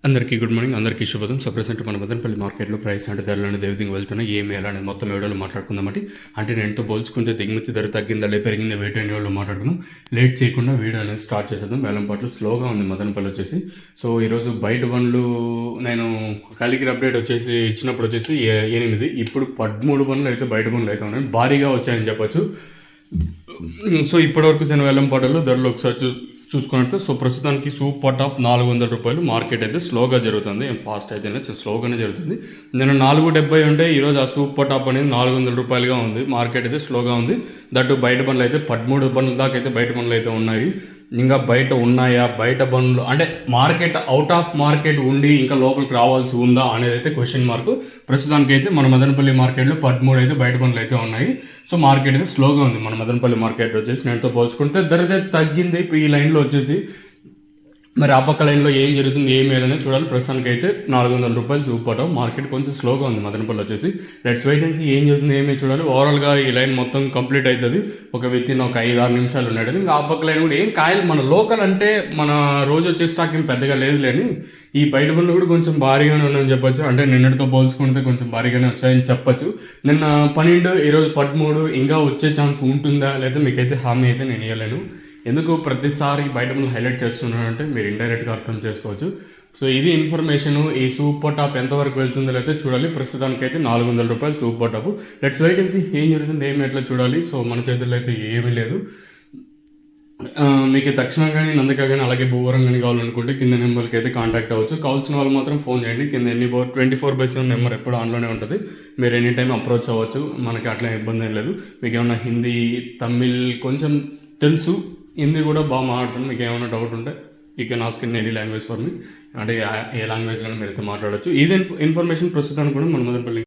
అందరికీ good morning, అందరికీ శుభోదయం. సో ప్రెసెంట్ మన మదనపల్లి మార్కెట్లో ప్రైస్ అంటే ధరలు అనేది ఏ విధంగా వెళ్తున్నాయి, ఏమి ఎలా అనేది మొత్తం వీడియోలో మాట్లాడుకుందామంటే. అంటే నేనుతో పోల్చుకుంటే దిగుమతి ధర తగ్గిందా లే పెరిగిందా వెయిట్ అనే వాళ్ళు మాట్లాడుకుందాం. లేట్ చేయకుండా వీడియో అనేది స్టార్ట్ చేసేద్దాం. వేలంపాట్లు స్లోగా ఉంది మదనపల్లి వచ్చేసి. సో ఈరోజు బయట బండ్లు నేను కలిగిన అప్డేట్ వచ్చేసి ఇచ్చినప్పుడు వచ్చేసి 8, ఇప్పుడు 13 బండ్లు అయితే బయట బండ్లు అయితే ఉన్నాయి, భారీగా వచ్చాయని చెప్పొచ్చు. సో ఇప్పటివరకు నేను వేలంపాటల్లో ధరలు ఒకసారి చూసుకున్నట్టు. సో ప్రస్తుతానికి సూపర్ టాప్ 400 రూపాయలు. మార్కెట్ అయితే స్లోగా జరుగుతుంది, ఏం ఫాస్ట్ అయితే స్లోగానే జరుగుతుంది. నేను 470 ఉంటే ఈరోజు ఆ సూపర్ టాప్ అనేది 400 రూపాయలుగా ఉంది. మార్కెట్ అయితే స్లోగా ఉంది. దట్టు బయట బండ్లు అయితే 13 బండ్ల దాకా అయితే బయట బండ్లు అయితే ఉన్నాయి. ఇంకా బయట ఉన్నాయా, బయట బండ్లు అంటే మార్కెట్ అవుట్ ఆఫ్ మార్కెట్ ఉండి ఇంకా లోపలికి రావాల్సి ఉందా అనేది అయితే క్వశ్చన్ మార్క్. ప్రస్తుతానికి అయితే మన మదనపల్లి మార్కెట్లో 13 అయితే బయట బండ్లు అయితే ఉన్నాయి. సో మార్కెట్ అయితే స్లోగా ఉంది మన మదనపల్లి మార్కెట్ వచ్చేసి. నేనుతో పోల్చుకుంటే ధర అయితే తగ్గింది ఇప్పుడు ఈ లైన్లో వచ్చేసి. మరి ఆ పక్క లైన్లో ఏం జరుగుతుంది, ఏం వేయాలని చూడాలి. ప్రస్తుతానికి అయితే 400 రూపాయలు చూపటం. మార్కెట్ కొంచెం స్లోగా ఉంది మదనపల్లి వచ్చేసి. లెట్స్ వెయిట్ అండ్ సీ ఏం జరుగుతుంది, ఏమీ చూడాలి. ఓవరాల్గా ఈ లైన్ మొత్తం కంప్లీట్ అవుతుంది ఒక వితిన్ ఒక 5-6 నిమిషాలు ఉన్నాడు. ఇంకా ఆ పక్క లైన్ కూడా ఏం కాయలు మన లోకల్ అంటే మన రోజు వచ్చే స్టాక్ ఏం పెద్దగా లేదు లేని ఈ బయట బండ్లు కూడా కొంచెం భారీగానే ఉన్నాయని చెప్పొచ్చు. అంటే నిన్నటితో పోల్చుకుంటే కొంచెం భారీగానే వచ్చాయని చెప్పొచ్చు. నిన్న 12, ఈరోజు 13. ఇంకా వచ్చే ఛాన్స్ ఉంటుందా లేదా మీకైతే హామీ అయితే నేను ఇవ్వలేను. ఎందుకు ప్రతిసారి బయట ముందు హైలైట్ చేస్తున్నానంటే మీరు ఇండైరెక్ట్గా అర్థం చేసుకోవచ్చు. సో ఇది ఇన్ఫర్మేషన్. ఈ సూపర్ టాప్ ఎంతవరకు వెళ్తుందో అయితే చూడాలి. ప్రస్తుతానికి అయితే 400 రూపాయలు super top. Let's wait and see ఏం జరుగుతుంది, ఏమి ఎట్లా చూడాలి. సో మన చేతుల్లో అయితే ఏమీ లేదు. మీకు తక్షణం కానీ నందిక కానీ అలాగే భూవరం కానీ కావాలనుకుంటే కింద నెంబర్కి అయితే కాంటాక్ట్ అవ్వచ్చు. కావాల్సిన వాళ్ళు మాత్రం ఫోన్ చేయండి. కింద 24/7 నెంబర్ ఎప్పుడు ఆన్లోనే ఉంటుంది. మీరు ఎనీ టైం అప్రోచ్ అవ్వచ్చు. మనకి అట్లా ఇబ్బంది ఏం లేదు. మీకు ఏమైనా హిందీ, తమిళ్ కొంచెం తెలుసు, హిందీ కూడా బాగా మాట్లాడుతుంది. మీకు ఏమైనా డౌట్ ఉంటే you can ask in any language for me. అంటే ఏ లాంగ్వేజ్లో మీరు అయితే మాట్లాడచ్చు. ఇది ఇన్ఫర్మేషన్ ప్రస్తుతానికి కూడా మన మదనపల్లి